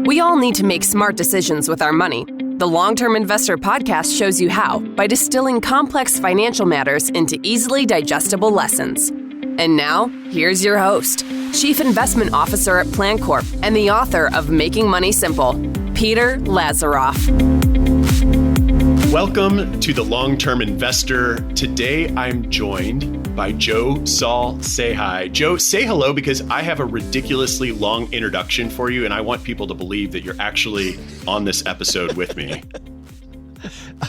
We all need to make smart decisions with our money. The Long-Term Investor podcast shows you how by distilling complex financial matters into easily digestible lessons. And now, here's your host, Chief Investment Officer at PlanCorp and the author of Making Money Simple, Peter Lazaroff. Welcome to the Long-Term Investor. Today, I'm joined by Joe Saul-Sehy. Joe, say hello because I have a ridiculously long introduction for you, and I want people to believe that you're actually on this episode with me.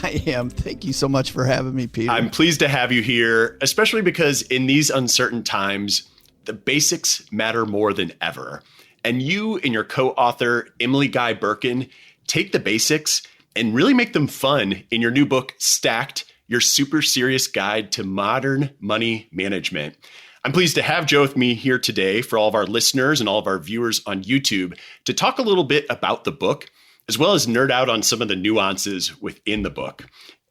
I am. Thank you so much for having me, Peter. I'm pleased to have you here, especially because in these uncertain times, the basics matter more than ever. And you and your co-author, Emily Guy Birken, take the basics and really make them fun in your new book, Stacked, Your Super Serious Guide to Modern Money Management. I'm pleased to have Joe with me here today for all of our listeners and all of our viewers on YouTube to talk a little bit about the book, as well as nerd out on some of the nuances within the book.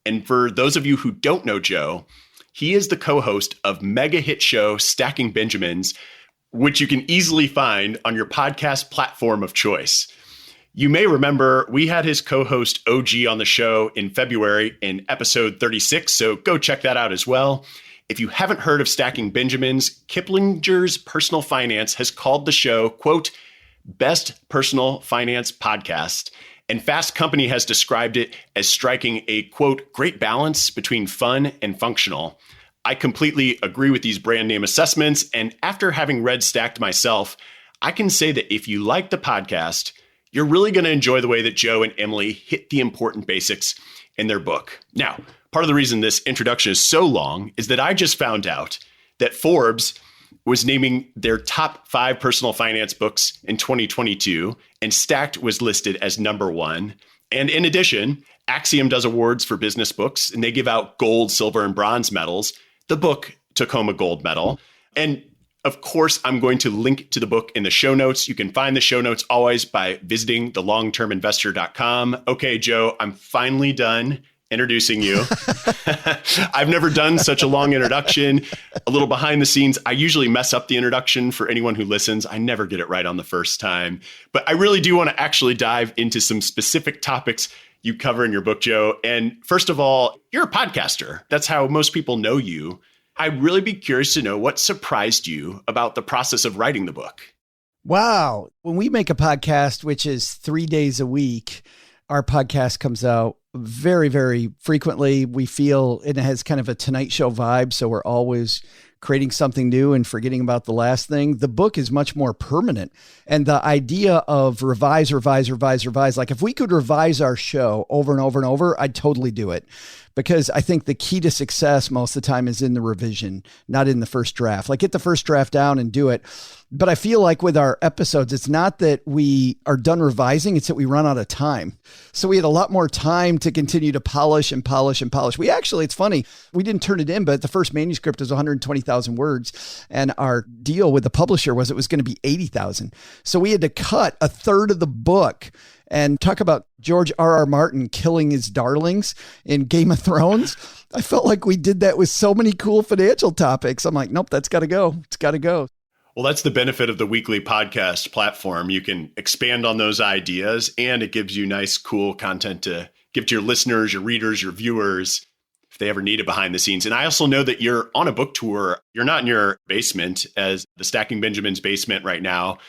And for those of you who don't know Joe, he is the co-host of mega hit show Stacking Benjamins, which you can easily find on your podcast platform of choice. You may remember we had his co-host OG on the show in February in episode 36, so go check that out as well. If you haven't heard of Stacking Benjamins, Kiplinger's Personal Finance has called the show, quote, best personal finance podcast. And Fast Company has described it as striking a, quote, great balance between fun and functional. I completely agree with these brand name assessments. And after having read Stacked myself, I can say that if you like the podcast, you're really going to enjoy the way that Joe and Emily hit the important basics in their book. Now, part of the reason this introduction is so long is that I just found out that Forbes was naming their top 5 personal finance books in 2022, and Stacked was listed as number 1. And in addition, Axiom does awards for business books, and they give out gold, silver, and bronze medals. The book took home a gold medal. And of course, I'm going to link to the book in the show notes. You can find the show notes always by visiting thelongterminvestor.com. Okay, Joe, I'm finally done introducing you. I've never done such a long introduction. A little behind the scenes, I usually mess up the introduction for anyone who listens. I never get it right on the first time. But I really do want to actually dive into some specific topics you cover in your book, Joe. And first of all, you're a podcaster. That's how most people know you. I'd really be curious to know what surprised you about the process of writing the book. Wow. When we make a podcast, which is 3 days a week, our podcast comes out very, very frequently. We feel it has kind of a Tonight Show vibe. So we're always creating something new and forgetting about the last thing. The book is much more permanent. And the idea of revise, like if we could revise our show over and over and over, I'd totally do it. Because I think the key to success most of the time is in the revision, not in the first draft. Like get the first draft down and do it. But I feel like with our episodes, it's not that we are done revising, it's that we run out of time. So we had a lot more time to continue to polish and polish and polish. We actually, it's funny, we didn't turn it in, but the first manuscript was 120,000 words. And our deal with the publisher was it was going to be 80,000. So we had to cut a third of the book. And talk about George R.R. Martin killing his darlings in Game of Thrones. I felt like we did that with so many cool financial topics. I'm like, nope, that's got to go. It's got to go. Well, that's the benefit of the weekly podcast platform. You can expand on those ideas, and it gives you nice, cool content to give to your listeners, your readers, your viewers, if they ever need it behind the scenes. And I also know that you're on a book tour. You're not in your basement as the Stacking Benjamins basement right now.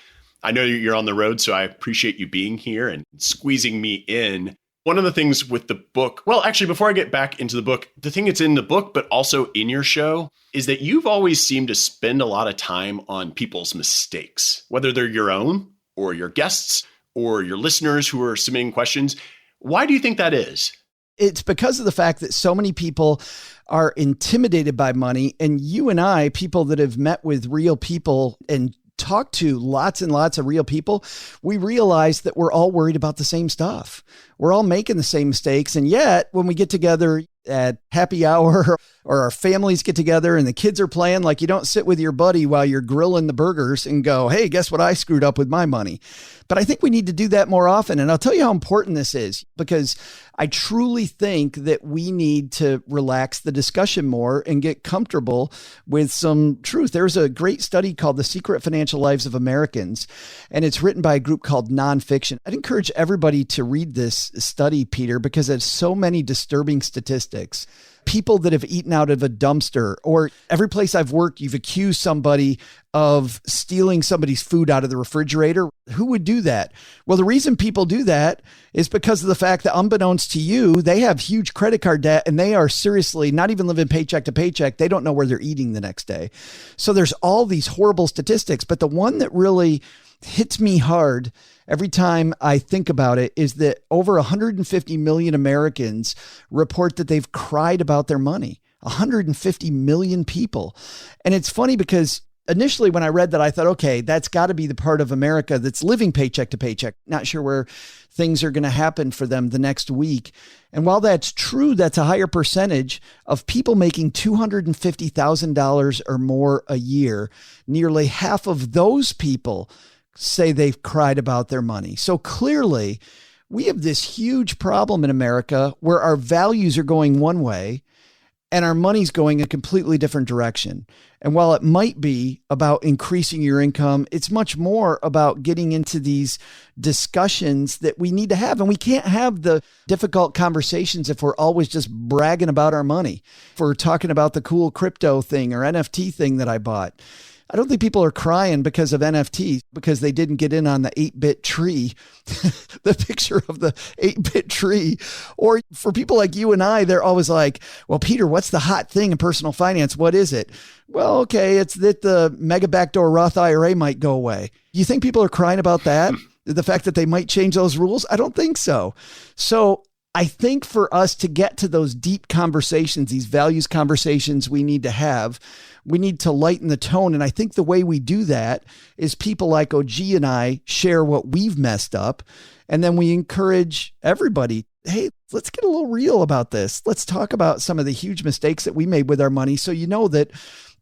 I know you're on the road, so I appreciate you being here and squeezing me in. One of the things with the book, well, actually, before I get back into the book, the thing that's in the book, but also in your show, is that you've always seemed to spend a lot of time on people's mistakes, whether they're your own or your guests or your listeners who are submitting questions. Why do you think that is? It's because of the fact that so many people are intimidated by money. And you and I, people that have met with real people and talked to lots and lots of real people, we realize that we're all worried about the same stuff. we're all making the same mistakes. And yet when we get together at happy hour or our families get together and the kids are playing, like you don't sit with your buddy while you're grilling the burgers and go, hey, guess what I screwed up with my money? But I think we need to do that more often. And I'll tell you how important this is, because I truly think that we need to relax the discussion more and get comfortable with some truth. There's a great study called The Secret Financial Lives of Americans, and it's written by a group called Nonfiction. I'd encourage everybody to read this study, Peter, because it has so many disturbing statistics. People that have eaten out of a dumpster, or every place I've worked, you've accused somebody of stealing somebody's food out of the refrigerator. Who would do that? Well, the reason people do that is because of the fact that unbeknownst to you, they have huge credit card debt and they are seriously not even living paycheck to paycheck. They don't know where they're eating the next day. So there's all these horrible statistics, but the one that really hits me hard every time I think about it is that over 150 million Americans report that they've cried about their money. 150 million people. And it's funny because initially when I read that, I thought, okay, that's got to be the part of America that's living paycheck to paycheck. Not sure where things are going to happen for them the next week. And while that's true, that's a higher percentage of people making $250,000 or more a year. Nearly half of those people say they've cried about their money. So clearly, we have this huge problem in America where our values are going one way and our money's going a completely different direction. And while it might be about increasing your income, it's much more about getting into these discussions that we need to have. And we can't have the difficult conversations if we're always just bragging about our money. If we're talking about the cool crypto thing or NFT thing that I bought. I don't think people are crying because of NFTs, because they didn't get in on the 8-bit tree, the picture of the 8-bit tree. Or for people like you and I, they're always like, well, Peter, what's the hot thing in personal finance? What is it? Well, okay, it's that the mega backdoor Roth IRA might go away. You think people are crying about that? The fact that they might change those rules? I don't think so. So I think for us to get to those deep conversations, these values conversations we need to have, we need to lighten the tone. And I think the way we do that is people like OG and I share what we've messed up. And then we encourage everybody, hey, let's get a little real about this. Let's talk about some of the huge mistakes that we made with our money. So you know that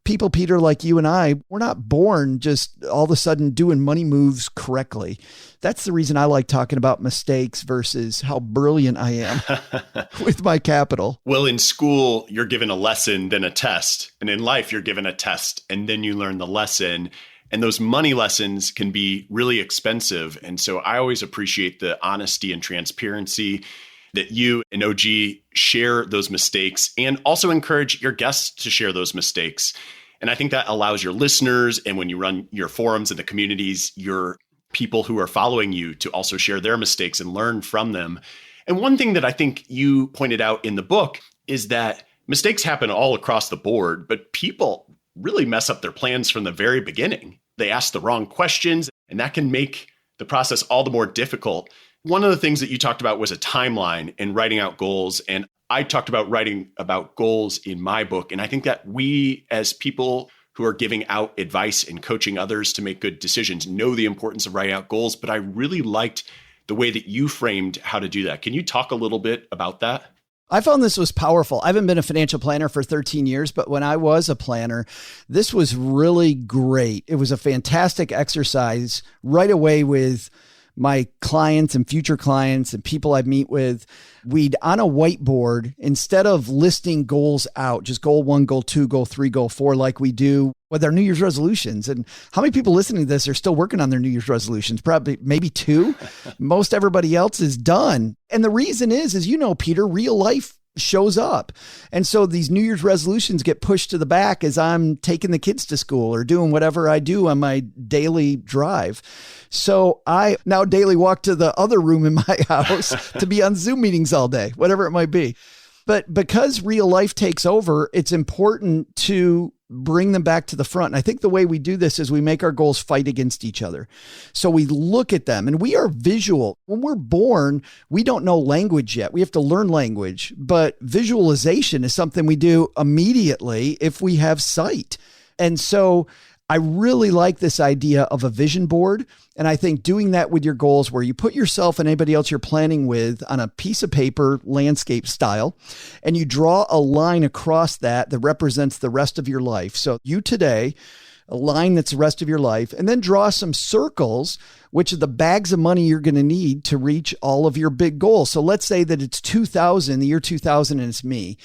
people, Peter, like you and I, we're not born just all of a sudden doing money moves correctly. That's the reason I like talking about mistakes versus how brilliant I am with my capital. Well, in school, you're given a lesson, then a test. And in life, you're given a test, and then you learn the lesson. And those money lessons can be really expensive. And so I always appreciate the honesty and transparency that you and OG share those mistakes, and also encourage your guests to share those mistakes. And I think that allows your listeners, and when you run your forums in the communities, your people who are following you to also share their mistakes and learn from them. And one thing that I think you pointed out in the book is that mistakes happen all across the board, but people really mess up their plans from the very beginning. They ask the wrong questions, and that can make the process all the more difficult. One of the things that you talked about was a timeline and writing out goals. And I talked about writing about goals in my book. And I think that we, as people who are giving out advice and coaching others to make good decisions, know the importance of writing out goals. But I really liked the way that you framed how to do that. Can you talk a little bit about that? I found this was powerful. I haven't been a financial planner for 13 years, but when I was a planner, this was really great. It was a fantastic exercise right away with my clients and future clients and people I meet with. We'd on a whiteboard, instead of listing goals out, just goal 1, goal 2, goal 3, goal 4, like we do with our New Year's resolutions. And how many people listening to this are still working on their New Year's resolutions? Probably maybe 2. Most everybody else is done. And the reason is, you know, Peter, real life shows up. And so these New Year's resolutions get pushed to the back as I'm taking the kids to school or doing whatever I do on my daily drive. So I now daily walk to the other room in my house to be on Zoom meetings all day, whatever it might be. But because real life takes over, it's important to bring them back to the front. And I think the way we do this is we make our goals fight against each other. So we look at them, and we are visual. When we're born, we don't know language yet. We have to learn language, but visualization is something we do immediately if we have sight. And so I really like this idea of a vision board. And I think doing that with your goals, where you put yourself and anybody else you're planning with on a piece of paper, landscape style, and you draw a line across that represents the rest of your life. So you today, a line that's the rest of your life, and then draw some circles, which are the bags of money you're going to need to reach all of your big goals. So let's say that it's 2000, the year 2000, and it's me.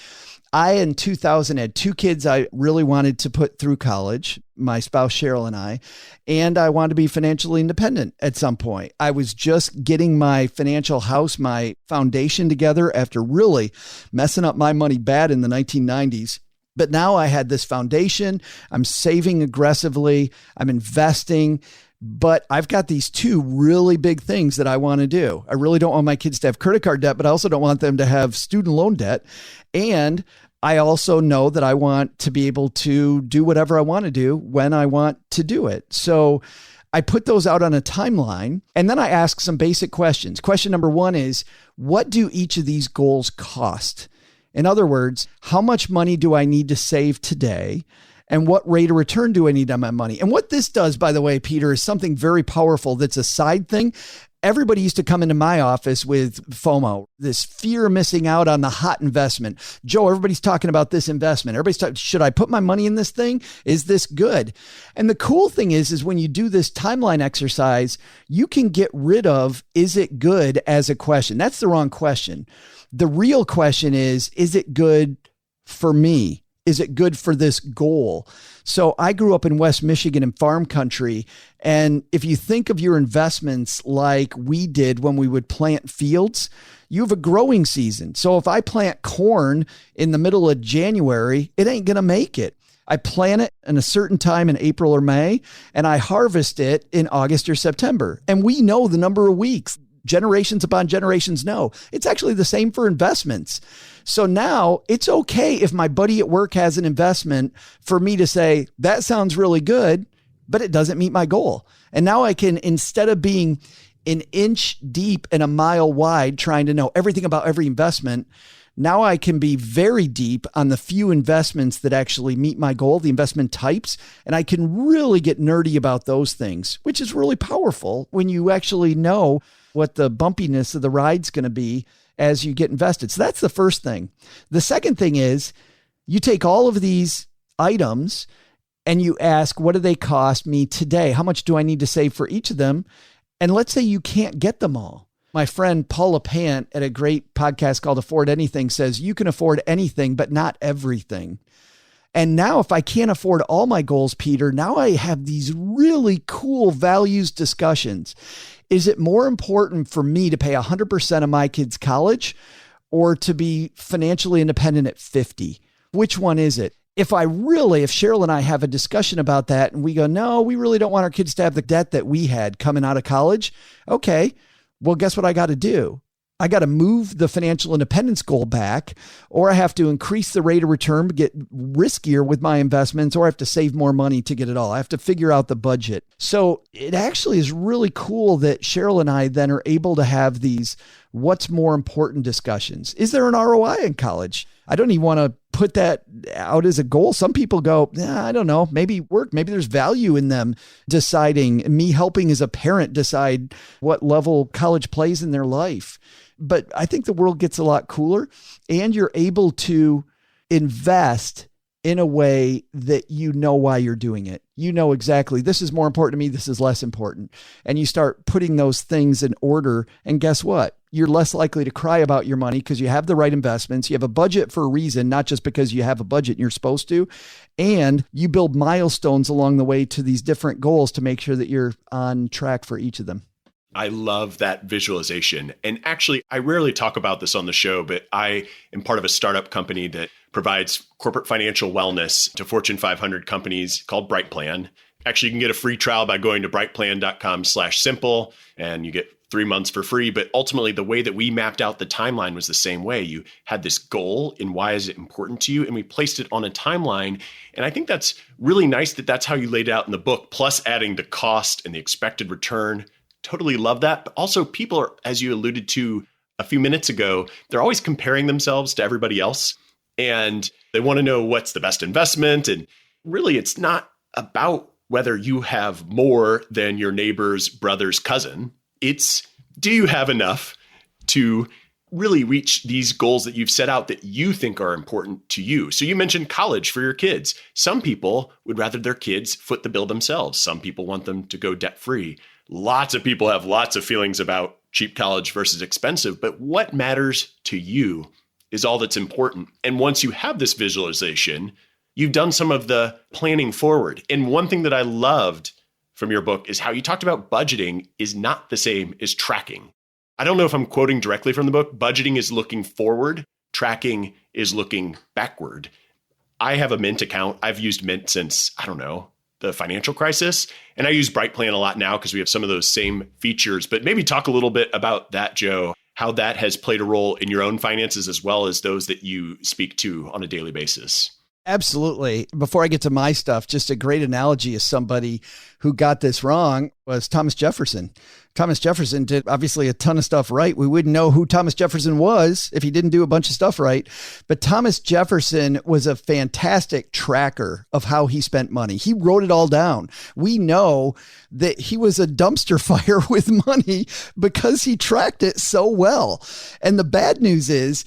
I, in 2000, had 2 kids I really wanted to put through college, my spouse, Cheryl, and I wanted to be financially independent at some point. I was just getting my financial house, my foundation together after really messing up my money bad in the 1990s. But now I had this foundation. I'm saving aggressively. I'm investing. But I've got these 2 really big things that I want to do. I really don't want my kids to have credit card debt, but I also don't want them to have student loan debt. And I also know that I want to be able to do whatever I want to do when I want to do it. So I put those out on a timeline, and then I ask some basic questions. Question number 1 is, what do each of these goals cost? In other words, how much money do I need to save today? And what rate of return do I need on my money? And what this does, by the way, Peter, is something very powerful that's a side thing. Everybody used to come into my office with FOMO, this fear of missing out on the hot investment. Joe, everybody's talking about this investment. Everybody's talking, should I put my money in this thing? Is this good? And the cool thing is when you do this timeline exercise, you can get rid of, is it good as a question? That's the wrong question. The real question is it good for me? Is it good for this goal? So I grew up in West Michigan in farm country. And if you think of your investments like we did when we would plant fields, you have a growing season. So if I plant corn in the middle of January, it ain't going to make it. I plant it in a certain time in April or May, and I harvest it in August or September. And we know the number of weeks. Generations upon generations know. It's actually the same for investments. So now it's okay if my buddy at work has an investment for me to say, that sounds really good, but it doesn't meet my goal. And now I can, instead of being an inch deep and a mile wide, trying to know everything about every investment, now I can be very deep on the few investments that actually meet my goal, the investment types, and I can really get nerdy about those things, which is really powerful when you actually know what the bumpiness of the ride's going to be as you get invested. So that's the first thing. The second thing is you take all of these items and you ask, what do they cost me today? How much do I need to save for each of them? And let's say you can't get them all. My friend Paula Pant at a great podcast called Afford Anything says you can afford anything, but not everything. And now if I can't afford all my goals, Peter, now I have these really cool values discussions. Is it more important for me to pay 100% of my kids' college or to be financially independent at 50? Which one is it? If Cheryl and I have a discussion about that and we go, no, we really don't want our kids to have the debt that we had coming out of college. Okay, well, guess what I got to do? I got to move the financial independence goal back, or I have to increase the rate of return, get riskier with my investments, or I have to save more money to get it all. I have to figure out the budget. So it actually is really cool that Cheryl and I then are able to have these what's more important discussions. Is there an ROI in college? I don't even want to put that out as a goal. Some people go, I don't know, maybe work, maybe there's value in them deciding, me helping as a parent decide what level college plays in their life. But I think the world gets a lot cooler and you're able to invest in a way that you know why you're doing it. You know exactly, this is more important to me, this is less important. And you start putting those things in order. And guess what? You're less likely to cry about your money because you have the right investments. You have a budget for a reason, not just because you have a budget and you're supposed to. And you build milestones along the way to these different goals to make sure that you're on track for each of them. I love that visualization. And actually, I rarely talk about this on the show, but I am part of a startup company that provides corporate financial wellness to Fortune 500 companies called BrightPlan. Actually, you can get a free trial by going to brightplan.com/simple, and you get 3 months for free. But ultimately, the way that we mapped out the timeline was the same way. You had this goal and why is it important to you? And we placed it on a timeline. And I think that's really nice that that's how you laid it out in the book, plus adding the cost and the expected return. Totally love that. But also people are, as you alluded to a few minutes ago, they're always comparing themselves to everybody else. And they want to know what's the best investment. And really, it's not about whether you have more than your neighbor's brother's cousin. It's, do you have enough to really reach these goals that you've set out that you think are important to you? So you mentioned college for your kids. Some people would rather their kids foot the bill themselves. Some people want them to go debt-free. Lots of people have lots of feelings about cheap college versus expensive, but what matters to you is all that's important. And once you have this visualization, you've done some of the planning forward. And one thing that I loved from your book is how you talked about budgeting is not the same as tracking. I don't know if I'm quoting directly from the book. Budgeting is looking forward. Tracking is looking backward. I have a Mint account. I've used Mint since, I don't know, the financial crisis. And I use BrightPlan a lot now because we have some of those same features. But maybe talk a little bit about that, Joe, how that has played a role in your own finances as well as those that you speak to on a daily basis. Absolutely. Before I get to my stuff, just a great analogy of somebody who got this wrong was Thomas Jefferson. Thomas Jefferson did obviously a ton of stuff right. We wouldn't know who Thomas Jefferson was if he didn't do a bunch of stuff right. But Thomas Jefferson was a fantastic tracker of how he spent money. He wrote it all down. We know that he was a dumpster fire with money because he tracked it so well. And the bad news is,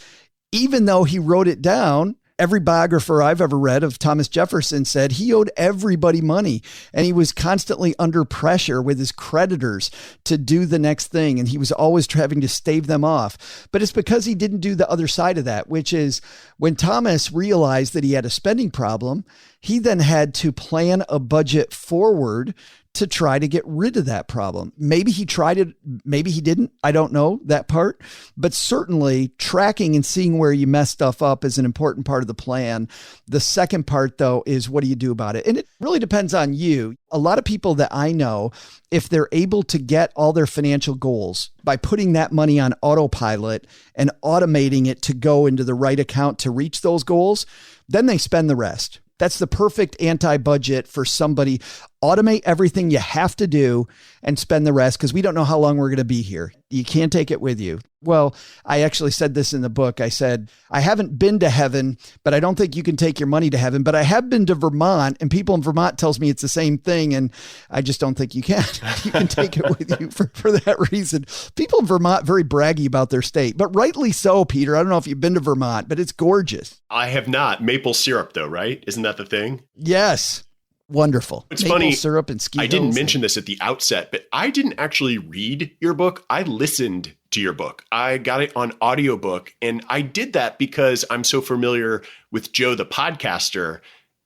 even though he wrote it down, every biographer I've ever read of Thomas Jefferson said he owed everybody money and he was constantly under pressure with his creditors to do the next thing. And he was always having to stave them off. But it's because he didn't do the other side of that, which is when Thomas realized that he had a spending problem, he then had to plan a budget forward to try to get rid of that problem. Maybe he tried it, maybe he didn't. I don't know that part, but certainly tracking and seeing where you mess stuff up is an important part of the plan. The second part, though, is what do you do about it? And it really depends on you. A lot of people that I know, if they're able to get all their financial goals by putting that money on autopilot and automating it to go into the right account to reach those goals, then they spend the rest. That's the perfect anti-budget for somebody. Automate everything you have to do and spend the rest because we don't know how long we're going to be here. You can't take it with you. Well, I actually said this in the book. I said, I haven't been to heaven, but I don't think you can take your money to heaven. But I have been to Vermont, and people in Vermont tells me it's the same thing. And I just don't think you can. You can take it with you for that reason. People in Vermont, very braggy about their state, but rightly so, Peter. I don't know if you've been to Vermont, but it's gorgeous. I have not. Maple syrup, though, right? Isn't that the thing? Yes. Wonderful. It's Maple funny. Syrup and ski I didn't hills. mention this at the outset, but I didn't actually read your book. I listened to your book. I got it on audiobook. And I did that because I'm so familiar with Joe, the podcaster,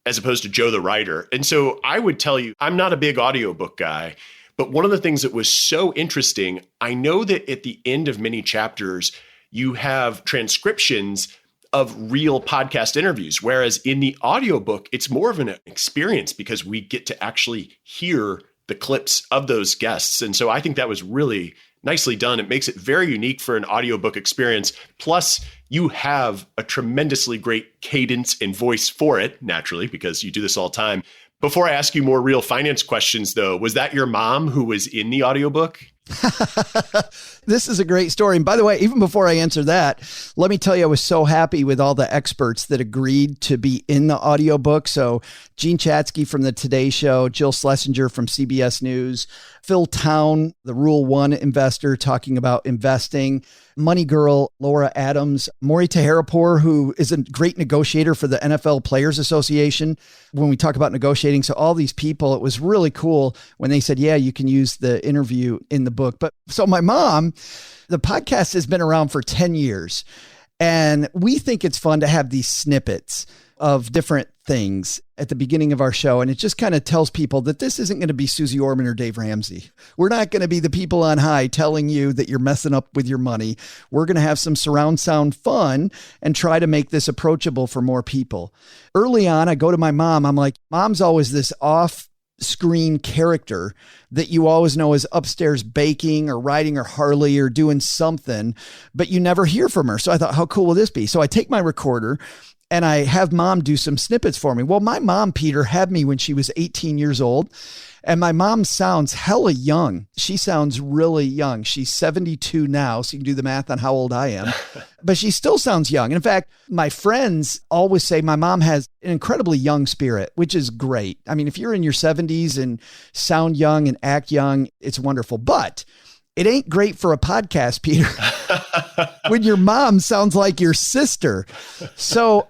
as opposed to Joe, the writer. And so I would tell you, I'm not a big audiobook guy, but one of the things that was so interesting, I know that at the end of many chapters, you have transcriptions of real podcast interviews. Whereas in the audiobook, it's more of an experience because we get to actually hear the clips of those guests. And so I think that was really nicely done. It makes it very unique for an audiobook experience. Plus, you have a tremendously great cadence and voice for it, naturally, because you do this all the time. Before I ask you more real finance questions, though, was that your mom who was in the audiobook? This is a great story. And by the way, even before I answer that, let me tell you, I was so happy with all the experts that agreed to be in the audiobook. So Gene Chatsky from the Today Show, Jill Schlesinger from CBS News, Phil Town, the Rule 1 investor talking about investing, Money Girl, Laura Adams, Maury Tahirapur, who is a great negotiator for the NFL Players Association when we talk about negotiating. So all these people, it was really cool when they said, yeah, you can use the interview in the book. But so my mom, the podcast has been around for 10 years. And we think it's fun to have these snippets of different things at the beginning of our show. And it just kind of tells people that this isn't going to be Susie Orman or Dave Ramsey. We're not going to be the people on high telling you that you're messing up with your money. We're going to have some surround sound fun and try to make this approachable for more people. Early on, I go to my mom. I'm like, Mom's always this off-screen character that you always know is upstairs baking or riding her Harley or doing something, but you never hear from her. So I thought, how cool will this be? So I take my recorder and I have mom do some snippets for me. Well, my mom, Peter, had me when she was 18 years old. And my mom sounds hella young. She sounds really young. She's 72 now, so you can do the math on how old I am. But she still sounds young. And in fact, my friends always say my mom has an incredibly young spirit, which is great. I mean, if you're in your 70s and sound young and act young, it's wonderful. But it ain't great for a podcast, Peter, when your mom sounds like your sister. So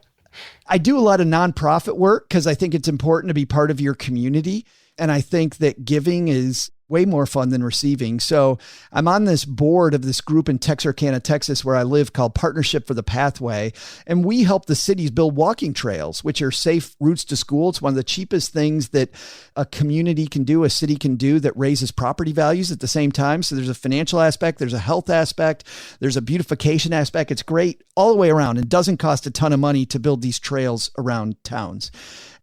I do a lot of nonprofit work because I think it's important to be part of your community. And I think that giving is way more fun than receiving. So I'm on this board of this group in Texarkana, Texas, where I live, called Partnership for the Pathway. And we help the cities build walking trails, which are safe routes to school. It's one of the cheapest things that a community can do, a city can do, that raises property values at the same time. So there's a financial aspect, there's a health aspect, there's a beautification aspect. It's great all the way around. It doesn't cost a ton of money to build these trails around towns.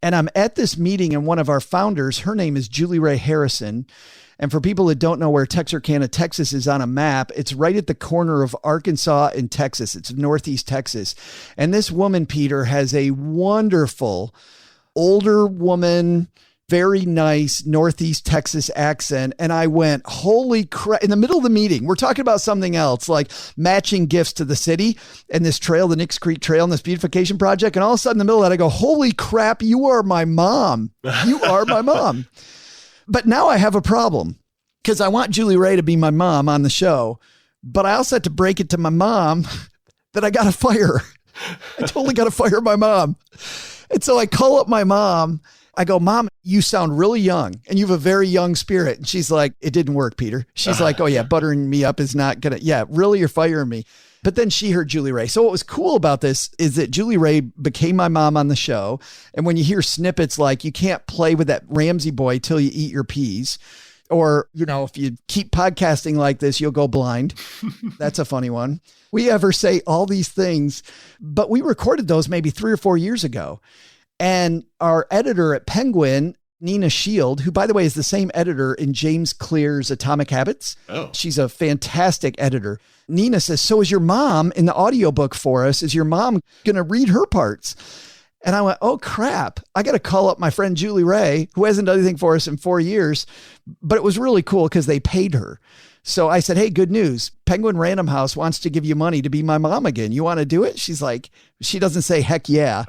And I'm at this meeting, and one of our founders, her name is Julie Ray Harrison. And for people that don't know where Texarkana, Texas is on a map, it's right at the corner of Arkansas and Texas. It's Northeast Texas. And this woman, Peter, has a wonderful older woman, very nice Northeast Texas accent. And I went, holy crap, in the middle of the meeting, we're talking about something else, like matching gifts to the city and this trail, the Nicks Creek Trail, and this beautification project. And all of a sudden in the middle of that, I go, holy crap, you are my mom. You are my mom. But now I have a problem because I want Julie Ray to be my mom on the show, but I also had to break it to my mom that I got to fire her. I totally got to fire my mom. And so I call up my mom. I go, Mom, you sound really young and you have a very young spirit. And she's like, it didn't work, Peter. She's like, oh yeah, buttering me up is not going to, yeah, really, you're firing me. But then she heard Julie Ray. So what was cool about this is that Julie Ray became my mom on the show. And when you hear snippets like, you can't play with that Ramsey boy till you eat your peas, or, you know, if you keep podcasting like this, you'll go blind. That's a funny one. We have her say all these things, but we recorded those maybe 3 or 4 years ago. And our editor at Penguin, Nina Shield, who, by the way, is the same editor in James Clear's Atomic Habits. Oh. She's a fantastic editor. Nina says, so is your mom in the audiobook for us? Is your mom going to read her parts? And I went, oh, crap. I got to call up my friend Julie Ray, who hasn't done anything for us in 4 years. But it was really cool because they paid her. So I said, hey, good news. Penguin Random House wants to give you money to be my mom again. You want to do it? She's like, she doesn't say heck yeah.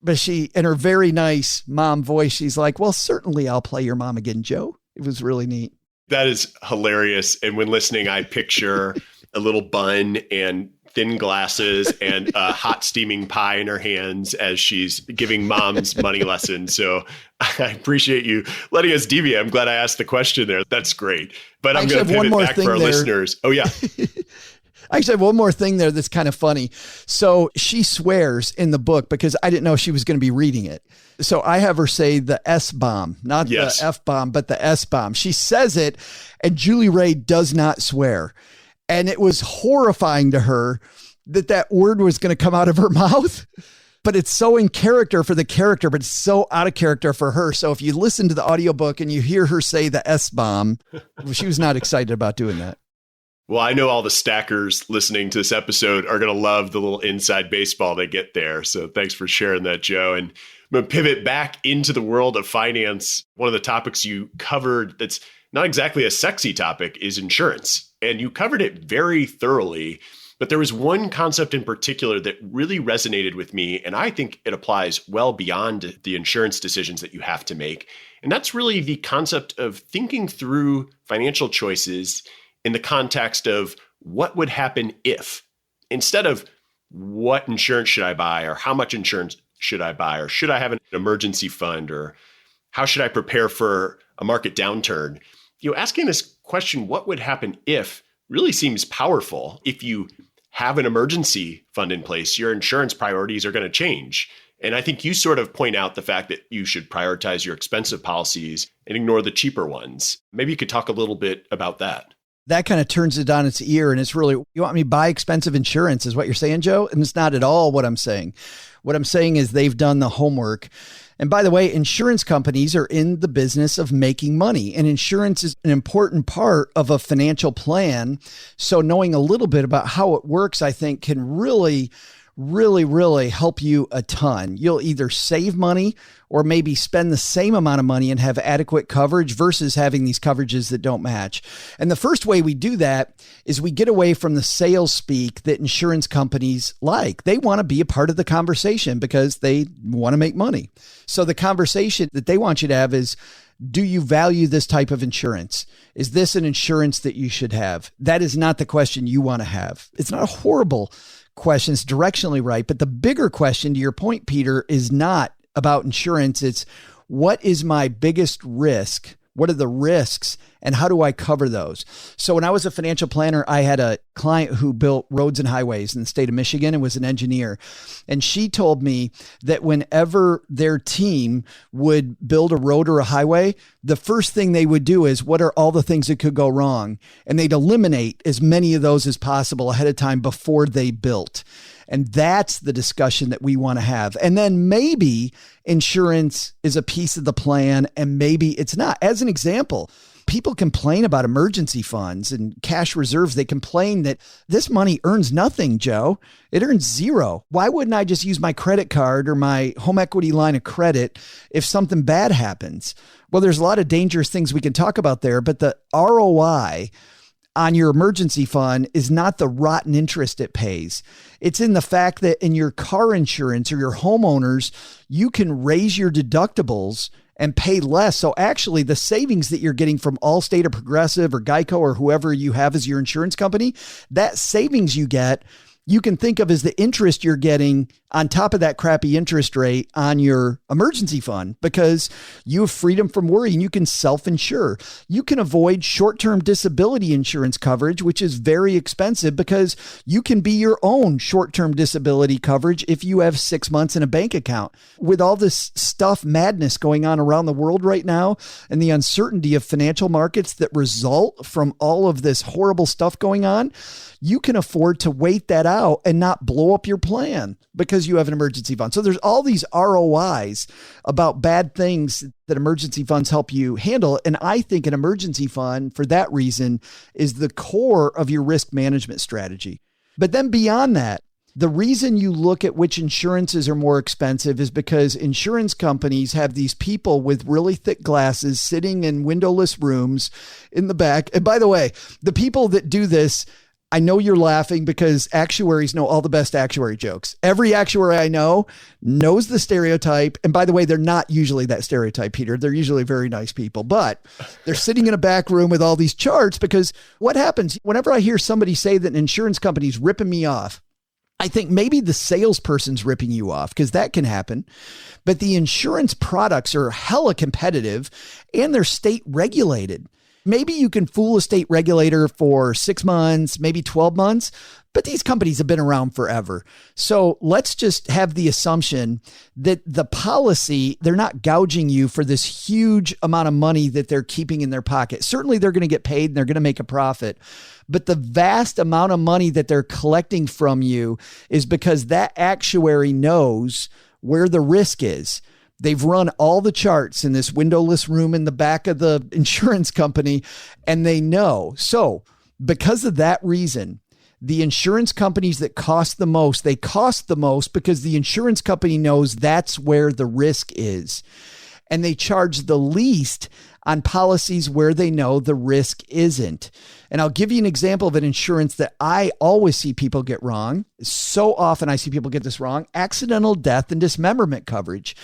But she, in her very nice mom voice, she's like, well, certainly I'll play your mom again, Joe. It was really neat. That is hilarious. And when listening, I picture a little bun and thin glasses and a hot steaming pie in her hands as she's giving mom's money lessons. So I appreciate you letting us deviate. I'm glad I asked the question there. That's great. But I'm going to pivot back for our listeners. Oh, yeah. I actually have one more thing there that's kind of funny. So she swears in the book because I didn't know she was going to be reading it. So I have her say the S-bomb, not the F-bomb, but the S-bomb. She says it, and Julie Ray does not swear. And it was horrifying to her that that word was going to come out of her mouth. But it's so in character for the character, but it's so out of character for her. So if you listen to the audiobook and you hear her say the S-bomb, she was not excited about doing that. Well, I know all the stackers listening to this episode are going to love the little inside baseball they get there. So thanks for sharing that, Joe. And I'm going to pivot back into the world of finance. One of the topics you covered that's not exactly a sexy topic is insurance. And you covered it very thoroughly. But there was one concept in particular that really resonated with me, and I think it applies well beyond the insurance decisions that you have to make. And that's really the concept of thinking through financial choices in the context of what would happen if, instead of what insurance should I buy, or how much insurance should I buy, or should I have an emergency fund, or how should I prepare for a market downturn? You know, asking this question, what would happen if, really seems powerful. If you have an emergency fund in place, your insurance priorities are going to change. And I think you sort of point out the fact that you should prioritize your expensive policies and ignore the cheaper ones. Maybe you could talk a little bit about that. That kind of turns it on its ear. And it's really, you want me to buy expensive insurance is what you're saying, Joe? And it's not at all what I'm saying. What I'm saying is they've done the homework. And by the way, insurance companies are in the business of making money, and insurance is an important part of a financial plan. So knowing a little bit about how it works, I think, can really really, really help you a ton. You'll either save money or maybe spend the same amount of money and have adequate coverage versus having these coverages that don't match. And the first way we do that is we get away from the sales speak that insurance companies like. They want to be a part of the conversation because they want to make money. So the conversation that they want you to have is, do you value this type of insurance? Is this an insurance that you should have? That is not the question you want to have. It's not a horrible question. It's directionally right. But the bigger question, to your point, Peter, is not about insurance. It's, what is my biggest risk? What are the risks and how do I cover those? So when I was a financial planner, I had a client who built roads and highways in the state of Michigan and was an engineer. And she told me that whenever their team would build a road or a highway, the first thing they would do is, what are all the things that could go wrong? And they'd eliminate as many of those as possible ahead of time before they built. And that's the discussion that we want to have. And then maybe insurance is a piece of the plan and maybe it's not. As an example, people complain about emergency funds and cash reserves. They complain that this money earns nothing, Joe. It earns zero. Why wouldn't I just use my credit card or my home equity line of credit if something bad happens? Well, there's a lot of dangerous things we can talk about there, but the ROI on your emergency fund is not the rotten interest it pays. It's in the fact that in your car insurance or your homeowners, you can raise your deductibles and pay less. So actually the savings that you're getting from Allstate or Progressive or Geico or whoever you have as your insurance company, that savings you get, you can think of as the interest you're getting on top of that crappy interest rate on your emergency fund, because you have freedom from worry and you can self-insure. You can avoid short-term disability insurance coverage, which is very expensive, because you can be your own short-term disability coverage if you have 6 months in a bank account. With all this stuff, madness going on around the world right now, and the uncertainty of financial markets that result from all of this horrible stuff going on, you can afford to wait that out and not blow up your plan because you have an emergency fund. So there's all these ROIs about bad things that emergency funds help you handle. And I think an emergency fund, for that reason, is the core of your risk management strategy. But then beyond that, the reason you look at which insurances are more expensive is because insurance companies have these people with really thick glasses sitting in windowless rooms in the back. And by the way, the people that do this, I know you're laughing because actuaries know all the best actuary jokes. Every actuary I know knows the stereotype. And by the way, they're not usually that stereotype, Peter. They're usually very nice people, but they're sitting in a back room with all these charts, because what happens whenever I hear somebody say that an insurance company's ripping me off, I think maybe the salesperson's ripping you off, because that can happen. But the insurance products are hella competitive and they're state regulated. Maybe you can fool a state regulator for 6 months, maybe 12 months, but these companies have been around forever. So let's just have the assumption that the policy, they're not gouging you for this huge amount of money that they're keeping in their pocket. Certainly they're going to get paid and they're going to make a profit, but the vast amount of money that they're collecting from you is because that actuary knows where the risk is. They've run all the charts in this windowless room in the back of the insurance company, and they know. So because of that reason, the insurance companies that cost the most, they cost the most because the insurance company knows that's where the risk is. And they charge the least on policies where they know the risk isn't. And I'll give you an example of an insurance that I always see people get wrong. So often I see people get this wrong: accidental death and dismemberment coverage.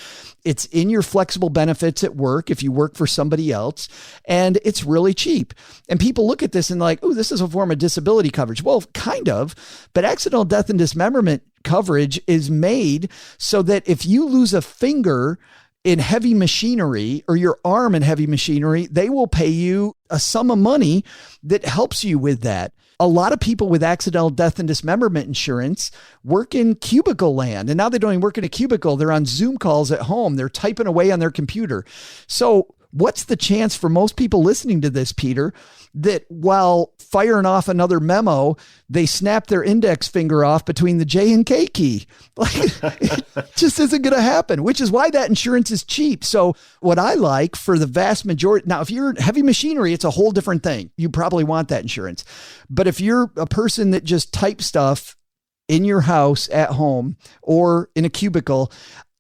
It's in your flexible benefits at work if you work for somebody else, and it's really cheap. And people look at this and like, oh, this is a form of disability coverage. Well, kind of, but accidental death and dismemberment coverage is made so that if you lose a finger in heavy machinery or your arm in heavy machinery, they will pay you a sum of money that helps you with that. A lot of people with accidental death and dismemberment insurance work in cubicle land. And now they don't even work in a cubicle. They're on Zoom calls at home. They're typing away on their computer. So what's the chance for most people listening to this, Peter, that while firing off another memo, they snap their index finger off between the J and K key? Like, it just isn't going to happen, which is why that insurance is cheap. So what I like for the vast majority, now, if you're heavy machinery, it's a whole different thing. You probably want that insurance. But if you're a person that just types stuff in your house at home or in a cubicle,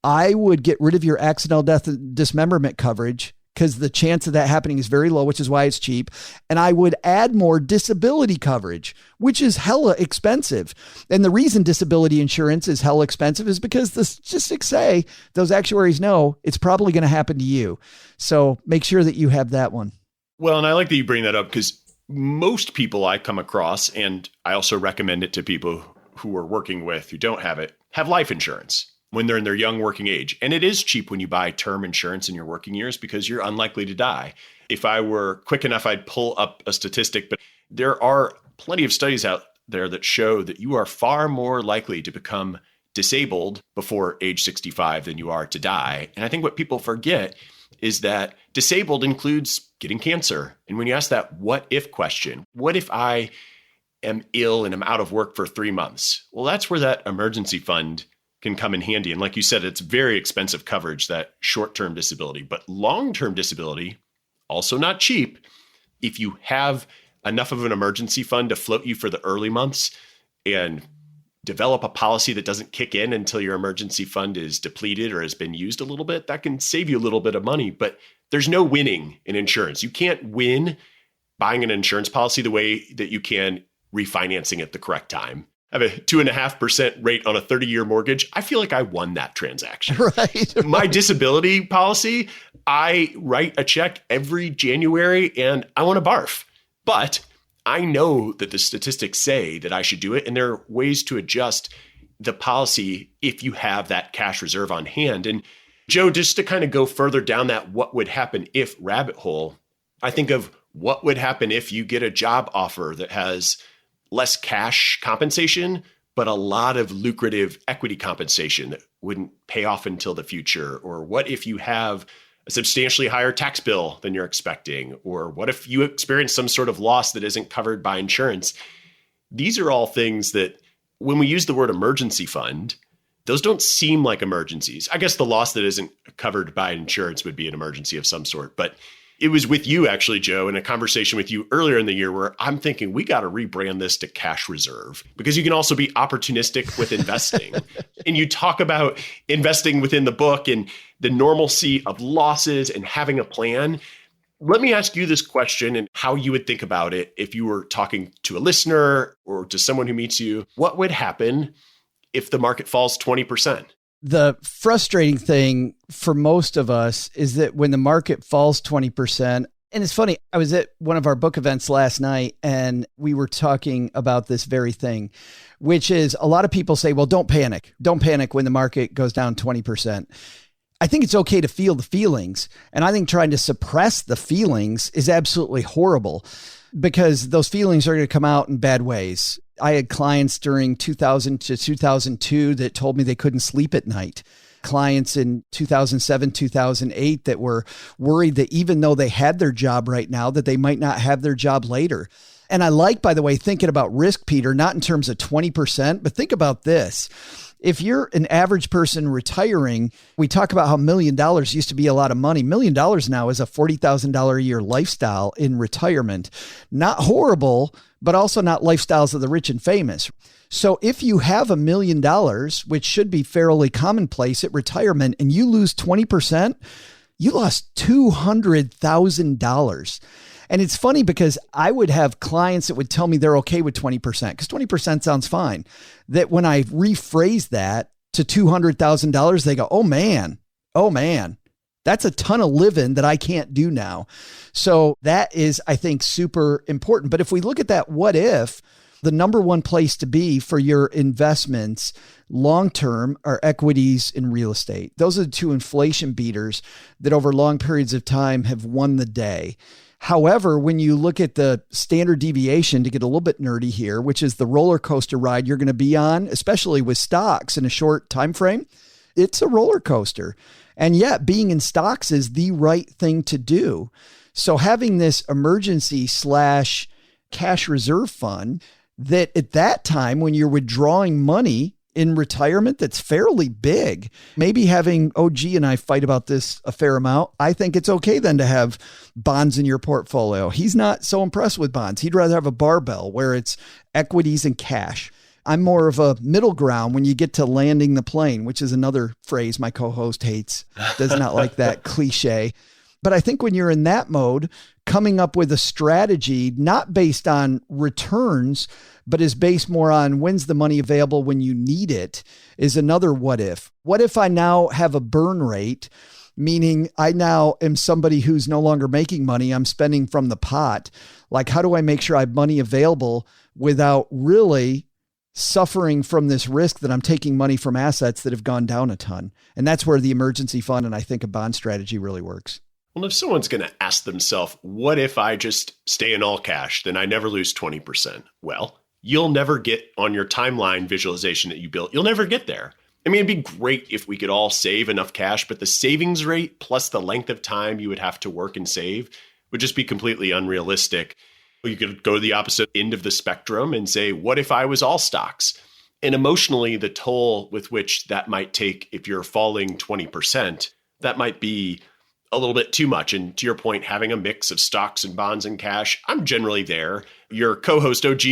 I would get rid of your accidental death and dismemberment coverage because the chance of that happening is very low, which is why it's cheap. And I would add more disability coverage, which is hella expensive. And the reason disability insurance is hella expensive is because the statistics say, those actuaries know it's probably going to happen to you. So make sure that you have that one. Well, and I like that you bring that up because most people I come across, and I also recommend it to people who are working with who don't have it, have life insurance when they're in their young working age. And it is cheap when you buy term insurance in your working years because you're unlikely to die. If I were quick enough, I'd pull up a statistic, but there are plenty of studies out there that show that you are far more likely to become disabled before age 65 than you are to die. And I think what people forget is that disabled includes getting cancer. And when you ask that what if question, what if I am ill and I'm out of work for 3 months? Well, that's where that emergency fund can come in handy. And like you said, it's very expensive coverage, that short-term disability, but long-term disability, also not cheap. If you have enough of an emergency fund to float you for the early months and develop a policy that doesn't kick in until your emergency fund is depleted or has been used a little bit, that can save you a little bit of money. But there's no winning in insurance. You can't win buying an insurance policy the way that you can refinancing at the correct time. I have a 2.5% rate on a 30-year mortgage. I feel like I won that transaction. Right. My disability policy, I write a check every January and I want to barf. But I know that the statistics say that I should do it. And there are ways to adjust the policy if you have that cash reserve on hand. And Joe, just to kind of go further down that what would happen if rabbit hole, I think of what would happen if you get a job offer that has less cash compensation, but a lot of lucrative equity compensation that wouldn't pay off until the future? Or what if you have a substantially higher tax bill than you're expecting? Or what if you experience some sort of loss that isn't covered by insurance? These are all things that when we use the word emergency fund, those don't seem like emergencies. I guess the loss that isn't covered by insurance would be an emergency of some sort. But it was with you actually, Joe, in a conversation with you earlier in the year where I'm thinking we got to rebrand this to cash reserve because you can also be opportunistic with investing. And you talk about investing within the book and the normalcy of losses and having a plan. Let me ask you this question and how you would think about it if you were talking to a listener or to someone who meets you. What would happen if the market falls 20%? The frustrating thing for most of us is that when the market falls 20%, and it's funny, I was at one of our book events last night and we were talking about this very thing, which is a lot of people say, well, don't panic. Don't panic when the market goes down 20%. I think it's okay to feel the feelings. And I think trying to suppress the feelings is absolutely horrible because those feelings are going to come out in bad ways. I had clients during 2000 to 2002 that told me they couldn't sleep at night. Clients in 2007, 2008 that were worried that even though they had their job right now, that they might not have their job later. And I like, by the way, thinking about risk, Peter, not in terms of 20%, but think about this. If you're an average person retiring, we talk about how $1 million used to be a lot of money. $1 million now is a $40,000 a year lifestyle in retirement. Not horrible, but also not lifestyles of the rich and famous. So if you have $1 million, which should be fairly commonplace at retirement, and you lose 20%, you lost $200,000. And it's funny because I would have clients that would tell me they're okay with 20% because 20% sounds fine. That when I rephrase that to $200,000, they go, oh man, that's a ton of living that I can't do now. So that is, I think, super important. But if we look at that, what if the number one place to be for your investments long-term are equities and real estate? Those are the two inflation beaters that over long periods of time have won the day. However, when you look at the standard deviation, to get a little bit nerdy here, which is the roller coaster ride you're going to be on, especially with stocks in a short time frame, it's a roller coaster. And yet being in stocks is the right thing to do. So having this emergency / cash reserve fund that at that time when you're withdrawing money in retirement that's fairly big, maybe having OG and I fight about this a fair amount. I think it's okay then to have bonds in your portfolio. He's not so impressed with bonds. He'd rather have a barbell where it's equities and cash. I'm more of a middle ground when you get to landing the plane, which is another phrase my co-host hates, does not like that cliche. But I think when you're in that mode, coming up with a strategy, not based on returns, but is based more on when's the money available when you need it, is another what if. What if I now have a burn rate, meaning I now am somebody who's no longer making money, I'm spending from the pot. Like, how do I make sure I have money available without really suffering from this risk that I'm taking money from assets that have gone down a ton? And that's where the emergency fund and I think a bond strategy really works. Well, if someone's going to ask themselves, what if I just stay in all cash, then I never lose 20%? Well, you'll never get on your timeline visualization that you built. You'll never get there. I mean, it'd be great if we could all save enough cash, but the savings rate plus the length of time you would have to work and save would just be completely unrealistic. You could go to the opposite end of the spectrum and say, what if I was all stocks? And emotionally, the toll with which that might take if you're falling 20%, that might be a little bit too much. And to your point, having a mix of stocks and bonds and cash, I'm generally there. Your co-host, OG,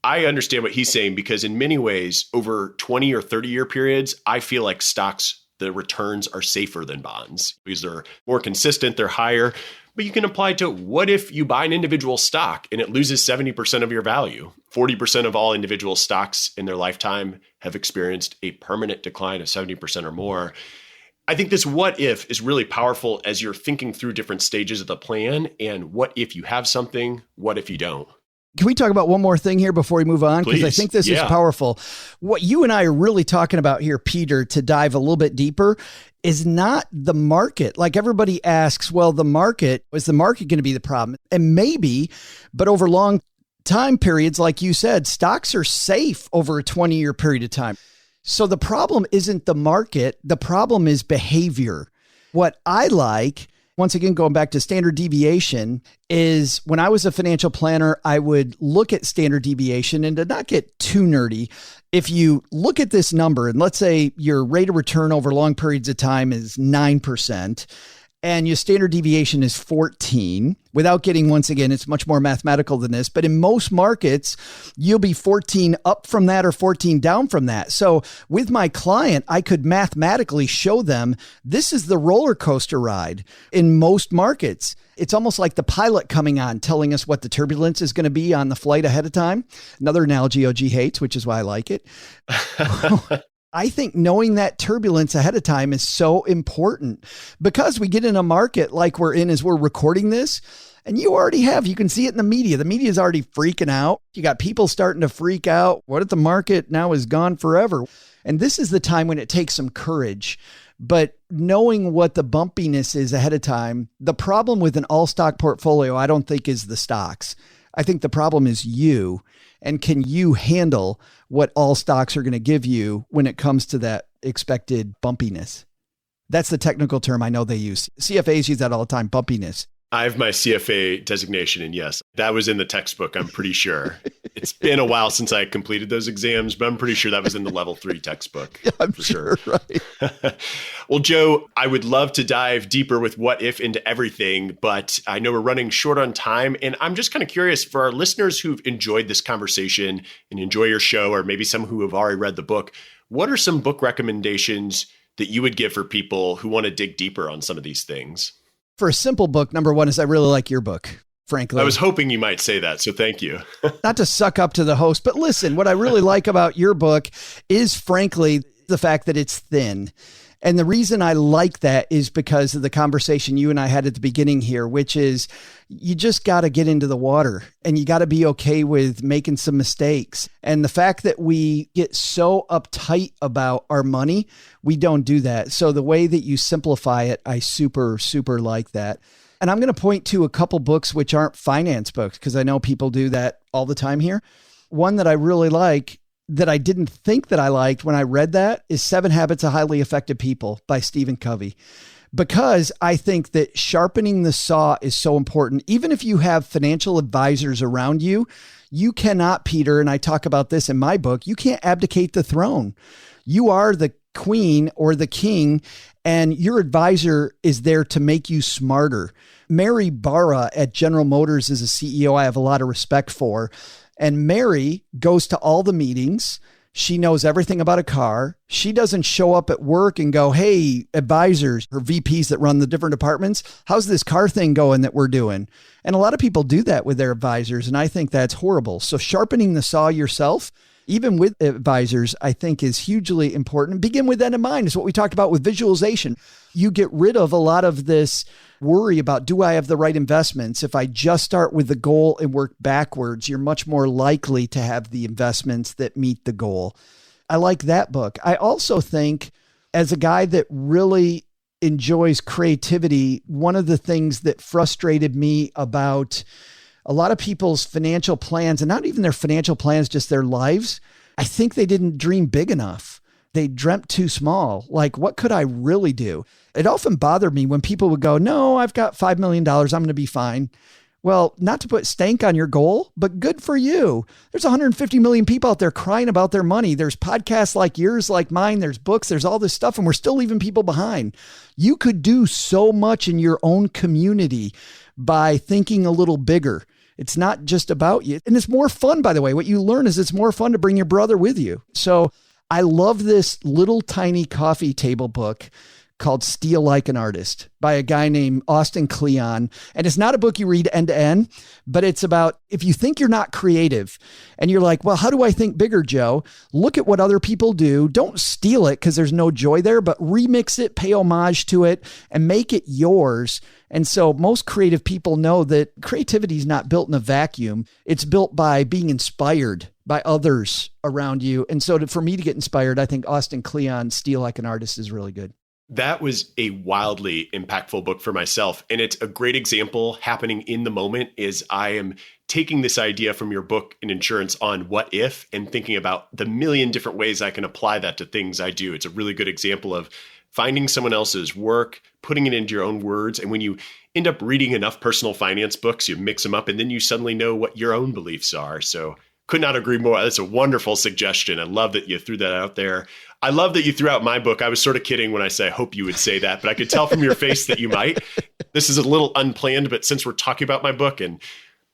I understand what he's saying because in many ways, over 20 or 30 year periods, I feel like stocks, the returns are safer than bonds because they're more consistent, they're higher. But you can apply to what if you buy an individual stock and it loses 70% of your value? 40% of all individual stocks in their lifetime have experienced a permanent decline of 70% or more. I think this what if is really powerful as you're thinking through different stages of the plan and what if you have something, what if you don't? Can we talk about one more thing here before we move on? Because I think this is powerful. What you and I are really talking about here, Peter, to dive a little bit deeper, is not the market. Like everybody asks, well, the market, is the market going to be the problem? And maybe, but over long time periods, like you said, stocks are safe over a 20-year period of time. So the problem isn't the market. The problem is behavior. What I like, once again, going back to standard deviation, is when I was a financial planner, I would look at standard deviation and to not get too nerdy. If you look at this number and let's say your rate of return over long periods of time is 9%, and your standard deviation is 14, without getting, once again, it's much more mathematical than this, but in most markets, you'll be 14 up from that or 14 down from that. So with my client, I could mathematically show them this is the roller coaster ride in most markets. It's almost like the pilot coming on, telling us what the turbulence is going to be on the flight ahead of time. Another analogy OG hates, which is why I like it. I think knowing that turbulence ahead of time is so important because we get in a market like we're in as we're recording this. And you can see it in the media. The media is already freaking out. You got people starting to freak out. What if the market now is gone forever? And this is the time when it takes some courage. But knowing what the bumpiness is ahead of time, the problem with an all stock portfolio, I don't think is the stocks. I think the problem is you. And can you handle what all stocks are going to give you when it comes to that expected bumpiness? That's the technical term I know they use. CFAs use that all the time, bumpiness. I have my CFA designation, and yes, that was in the textbook, I'm pretty sure. It's been a while since I completed those exams, but I'm pretty sure that was in the level 3 textbook. Yeah, I'm sure, right. Well, Joe, I would love to dive deeper with what if into everything, but I know we're running short on time, and I'm just kind of curious for our listeners who've enjoyed this conversation and enjoy your show, or maybe some who have already read the book, what are some book recommendations that you would give for people who want to dig deeper on some of these things? For a simple book, number one is I really like your book, frankly. I was hoping you might say that, so thank you. Not to suck up to the host, but listen, what I really like about your book is, frankly, the fact that it's thin. And the reason I like that is because of the conversation you and I had at the beginning here, which is you just got to get into the water and you got to be okay with making some mistakes. And the fact that we get so uptight about our money, we don't do that. So the way that you simplify it, I super, super like that. And I'm going to point to a couple books which aren't finance books because I know people do that all the time here. One that I really like that I didn't think that I liked when I read that is 7 Habits of Highly Effective People by Stephen Covey. Because I think that sharpening the saw is so important. Even if you have financial advisors around you, you cannot, Peter, and I talk about this in my book, you can't abdicate the throne. You are the queen or the king, and your advisor is there to make you smarter. Mary Barra at General Motors is a CEO I have a lot of respect for. And Mary goes to all the meetings. She knows everything about a car. She doesn't show up at work and go, hey, advisors or VPs that run the different departments, how's this car thing going that we're doing? And a lot of people do that with their advisors, and I think that's horrible. So sharpening the saw yourself, even with advisors, I think is hugely important. Begin with that in mind is what we talked about with visualization. You get rid of a lot of this worry about, do I have the right investments? If I just start with the goal and work backwards, you're much more likely to have the investments that meet the goal. I like that book. I also think, as a guy that really enjoys creativity, one of the things that frustrated me about a lot of people's financial plans, and not even their financial plans, just their lives, I think they didn't dream big enough. They dreamt too small. Like, what could I really do? It often bothered me when people would go, no, I've got $5 million. I'm going to be fine. Well, not to put stank on your goal, but good for you. There's 150 million people out there crying about their money. There's podcasts like yours, like mine. There's books. There's all this stuff, and we're still leaving people behind. You could do so much in your own community by thinking a little bigger. It's not just about you. And it's more fun, by the way. What you learn is it's more fun to bring your brother with you. So I love this little tiny coffee table book called Steal Like an Artist by a guy named Austin Kleon. And it's not a book you read end to end, but it's about, if you think you're not creative and you're like, well, how do I think bigger, Joe? Look at what other people do. Don't steal it because there's no joy there, but remix it, pay homage to it, and make it yours. And so most creative people know that creativity is not built in a vacuum. It's built by being inspired by others around you. And so for me to get inspired, I think Austin Kleon's Steal Like an Artist is really good. That was a wildly impactful book for myself. And it's a great example happening in the moment is I am taking this idea from your book in insurance on what if and thinking about the million different ways I can apply that to things I do. It's a really good example of finding someone else's work, putting it into your own words. And when you end up reading enough personal finance books, you mix them up and then you suddenly know what your own beliefs are. So could not agree more. That's a wonderful suggestion. I love that you threw that out there. I love that you threw out my book. I was sort of kidding when I say, I hope you would say that, but I could tell from your face that you might. This is a little unplanned, but since we're talking about my book and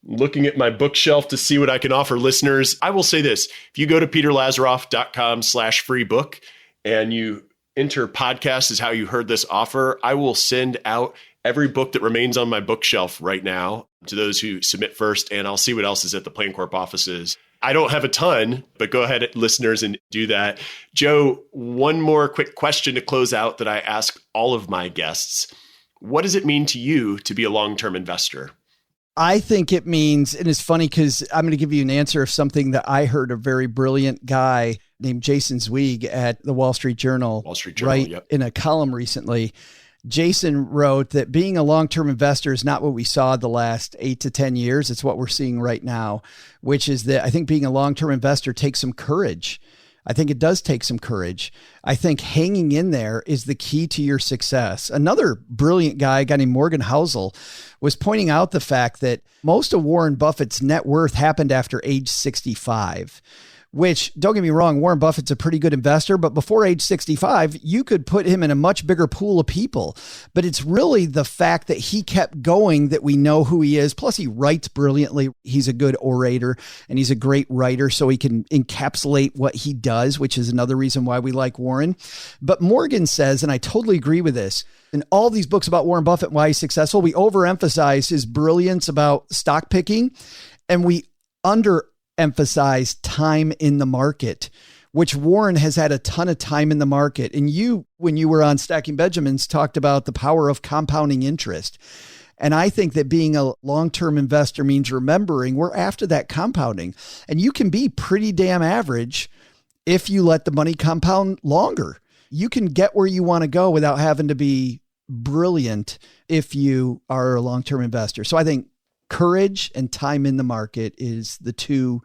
looking at my bookshelf to see what I can offer listeners, I will say this. If you go to peterlazaroff.com/free book and you enter podcast is how you heard this offer, I will send out every book that remains on my bookshelf right now to those who submit first, and I'll see what else is at the PlanCorp offices. I don't have a ton, but go ahead, listeners, and do that. Joe, one more quick question to close out that I ask all of my guests. What does it mean to you to be a long-term investor? I think it means, and it's funny because I'm going to give you an answer of something that I heard a very brilliant guy named Jason Zweig at the Wall Street Journal, write yep. in a column recently. Jason wrote that being a long-term investor is not what we saw the last 8 to 10 years. It's what we're seeing right now, which is that I think being a long-term investor takes some courage. I think it does take some courage. I think hanging in there is the key to your success. Another brilliant guy, a guy named Morgan Housel, was pointing out the fact that most of Warren Buffett's net worth happened after age 65. Which, don't get me wrong, Warren Buffett's a pretty good investor, but before age 65, you could put him in a much bigger pool of people. But it's really the fact that he kept going that we know who he is. Plus, he writes brilliantly. He's a good orator and he's a great writer, so he can encapsulate what he does, which is another reason why we like Warren. But Morgan says, and I totally agree with this, in all these books about Warren Buffett and why he's successful, we overemphasize his brilliance about stock picking, and we underemphasize time in the market, which Warren has had a ton of time in the market. And you, when you were on Stacking Benjamins, talked about the power of compounding interest. And I think that being a long-term investor means remembering we're after that compounding. And you can be pretty damn average if you let the money compound longer. You can get where you want to go without having to be brilliant if you are a long-term investor. So I think courage and time in the market is the two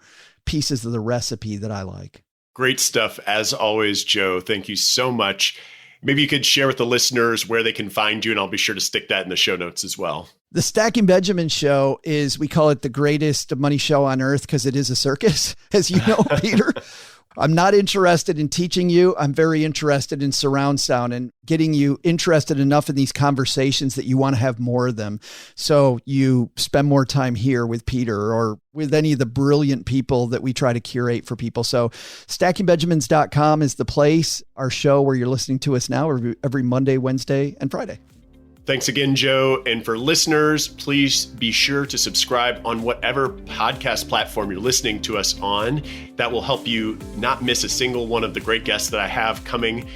pieces of the recipe that I like. Great stuff. As always, Joe, thank you so much. Maybe you could share with the listeners where they can find you, and I'll be sure to stick that in the show notes as well. The Stacking Benjamin show is, we call it the greatest money show on earth because it is a circus, as you know, Peter. I'm not interested in teaching you. I'm very interested in surround sound and getting you interested enough in these conversations that you want to have more of them. So you spend more time here with Peter or with any of the brilliant people that we try to curate for people. So stackingbenjamins.com is the place, our show where you're listening to us now every Monday, Wednesday, and Friday. Thanks again, Joe. And for listeners, please be sure to subscribe on whatever podcast platform you're listening to us on. That will help you not miss a single one of the great guests that I have coming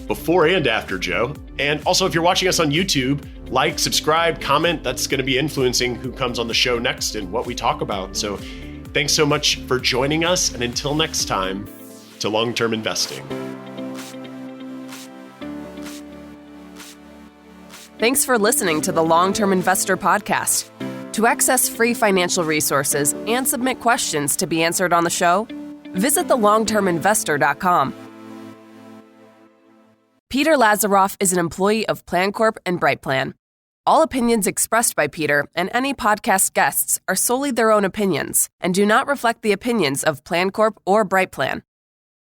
before and after Joe. And also, if you're watching us on YouTube, like, subscribe, comment. That's going to be influencing who comes on the show next and what we talk about. So thanks so much for joining us. And until next time, to long-term investing. Thanks for listening to the Long-Term Investor Podcast. To access free financial resources and submit questions to be answered on the show, visit thelongterminvestor.com. Peter Lazaroff is an employee of PlanCorp and BrightPlan. All opinions expressed by Peter and any podcast guests are solely their own opinions and do not reflect the opinions of PlanCorp or BrightPlan.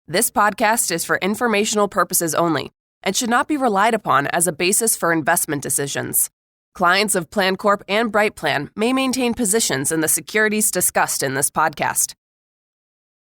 This podcast is for informational purposes only and should not be relied upon as a basis for investment decisions. Clients of PlanCorp and BrightPlan may maintain positions in the securities discussed in this podcast.